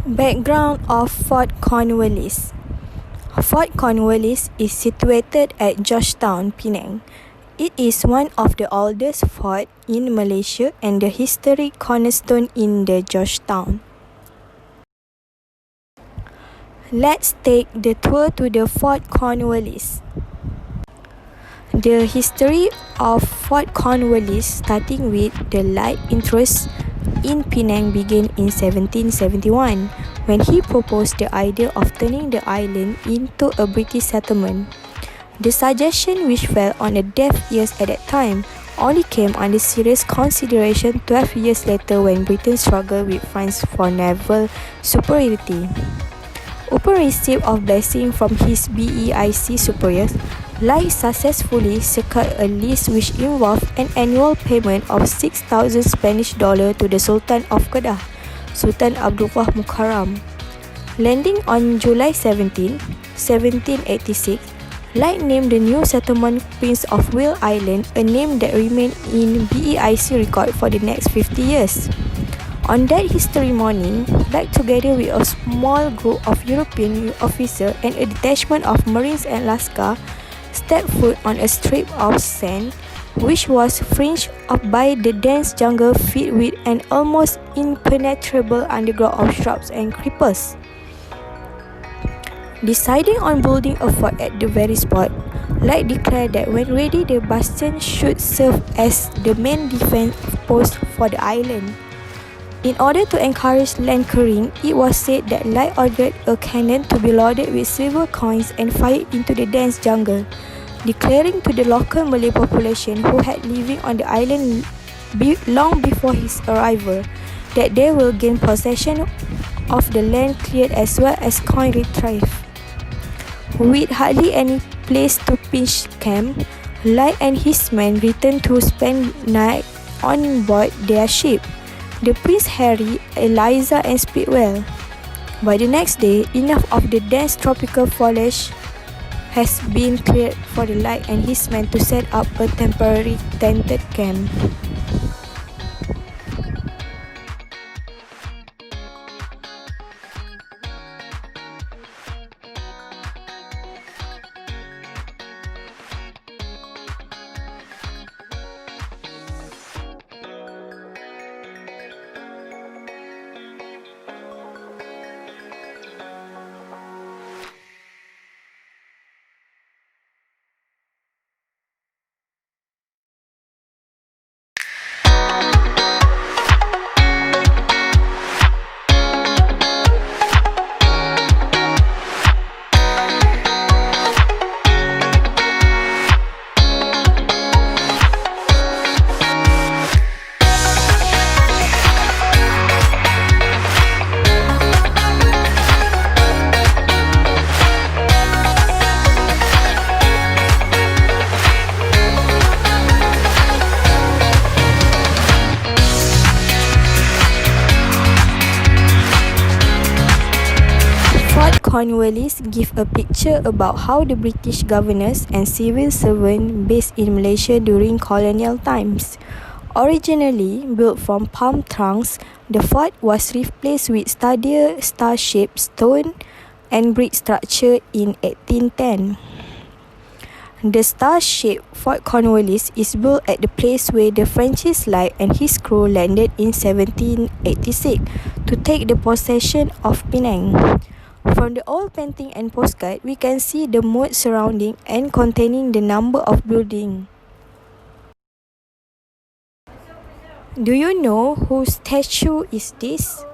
Background of Fort Cornwallis. Fort Cornwallis is situated at Georgetown, Penang. It is one of the oldest forts in Malaysia and the historic cornerstone in the Georgetown. Let's take the tour to the Fort Cornwallis. The history of Fort Cornwallis, starting with the light interest in Penang, began in 1771 when he proposed the idea of turning the island into a British settlement. The suggestion, which fell on a deaf ears at that time, only came under serious consideration 12 years later when Britain struggled with France for naval superiority. Upon receipt of blessing from his BEIC superiors, Lai successfully secured a lease which involved an annual payment of 6,000 Spanish dollars to the Sultan of Kedah, Sultan Abdullah Mukarram. Landing on July 17, 1786, Lai named the new settlement Prince of Wales Island, a name that remained in BEIC record for the next 50 years. On that history morning, Lai, together with a small group of European officers and a detachment of Marines and Lascar, stepped foot on a strip of sand which was fringed by the dense jungle filled with an almost impenetrable undergrowth of shrubs and creepers. Deciding on building a fort at the very spot, Lai declared that when ready the bastion should serve as the main defense post for the island. In order to encourage land clearing, it was said that Lai ordered a cannon to be loaded with silver coins and fired into the dense jungle, declaring to the local Malay population who had living on the island long before his arrival that they will gain possession of the land cleared as well as coin retrieved. With hardly any place to pitch camp, Lai and his men returned to spend night on board their ship, the Prince Harry, Eliza and Speedwell. By the next day, enough of the dense tropical foliage has been cleared for the Lai and his men to set up a temporary tented camp. Cornwallis give a picture about how the British governors and civil servants based in Malaysia during colonial times. Originally built from palm trunks, the fort was replaced with star-shaped stone and brick structure in 1810. The star-shaped Fort Cornwallis is built at the place where the Francis Lai and his crew landed in 1786 to take the possession of Penang. From the old painting and postcard, we can see the moat surrounding and containing the number of buildings. Do you know whose statue is this?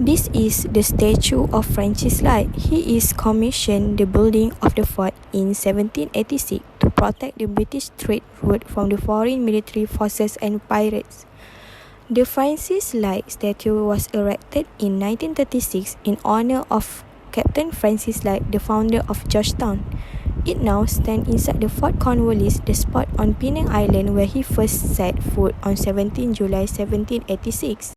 This is the statue of Francis Lai. He is commissioned the building of the fort in 1786 to protect the British trade route from the foreign military forces and pirates. The Francis Lai statue was erected in 1936 in honor of Captain Francis Lai, the founder of Georgetown. It now stands inside the Fort Cornwallis, the spot on Penang Island where he first set foot on 17 July 1786.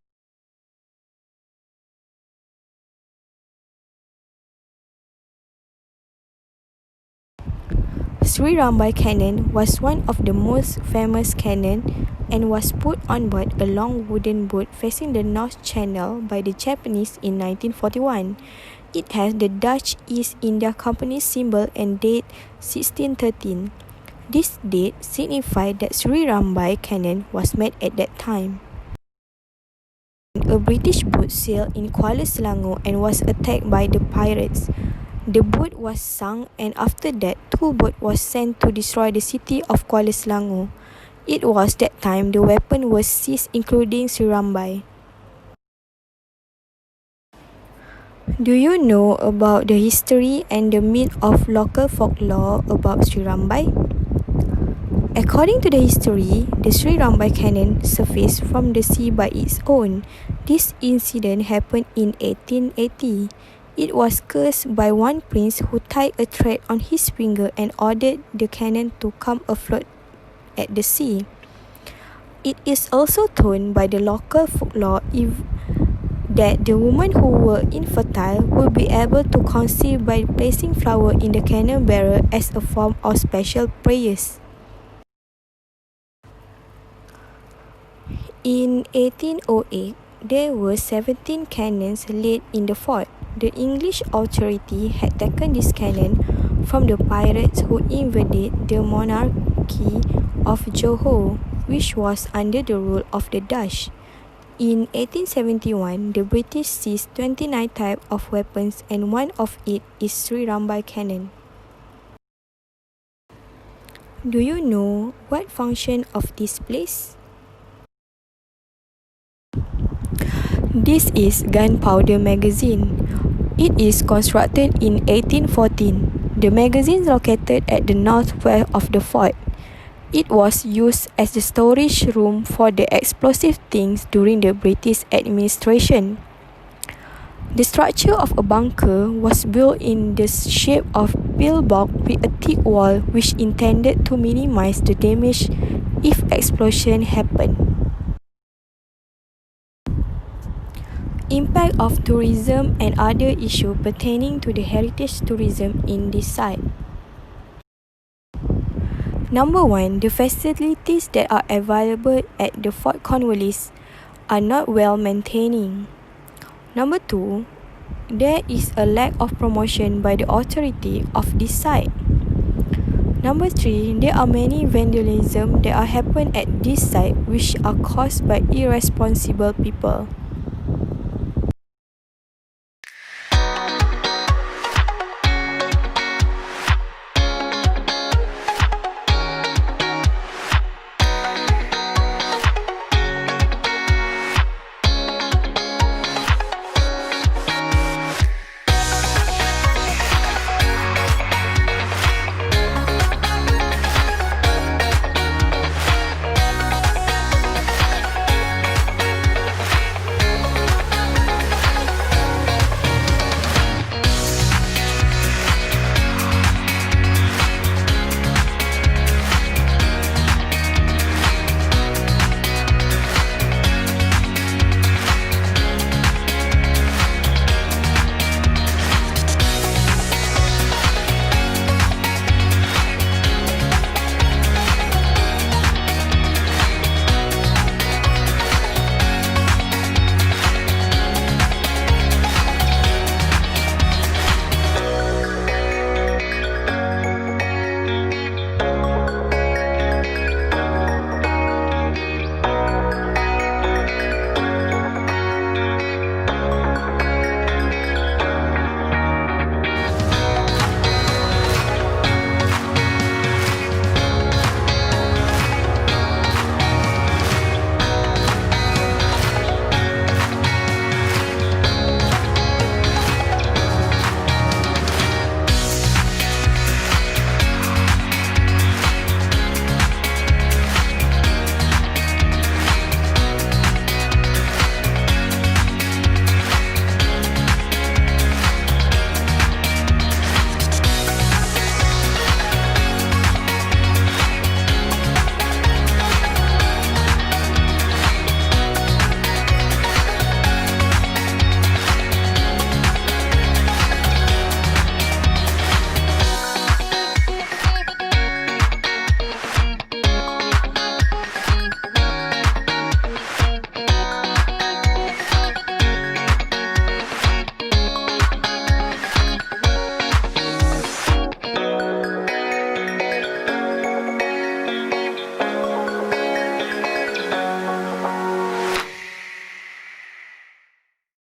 Sri Rambai cannon was one of the most famous cannon and was put on board a long wooden boat facing the North Channel by the Japanese in 1941. It has the Dutch East India Company symbol and date 1613. This date signified that Sri Rambai cannon was made at that time. A British boat sailed in Kuala Selangor and was attacked by the pirates. The boat was sunk, and after that, two boats were sent to destroy the city of Kuala Selangor. It was that time the weapon was seized, including Sri Rambai. Do you know about the history and the myth of local folklore about Sri Rambai? According to the history, the Sri Rambai cannon surfaced from the sea by its own. This incident happened in 1880. It was cursed by one prince who tied a thread on his finger and ordered the cannon to come afloat at the sea. It is also told by the local folklore that the women who were infertile would be able to conceive by placing flower in the cannon barrel as a form of special prayers. In 1808, there were 17 cannons laid in the fort. The English authority had taken this cannon from the pirates who invaded the monarchy of Johor, which was under the rule of the Dutch. In 1871, the British seized 29 types of weapons, and one of it is Sri Rambai cannon. Do you know what function of this place? This is gunpowder magazine. It is constructed in 1814. The magazine is located at the northwest of the fort. It was used as the storage room for the explosive things during the British administration. The structure of a bunker was built in the shape of pillbox with a thick wall, which intended to minimize the damage if explosion happened. Impact of tourism and other issues pertaining to the heritage tourism in this site. Number 1, the facilities that are available at the Fort Cornwallis are not well maintained. Number 2, there is a lack of promotion by the authority of this site. Number 3, there are many vandalism that are happen at this site which are caused by irresponsible people.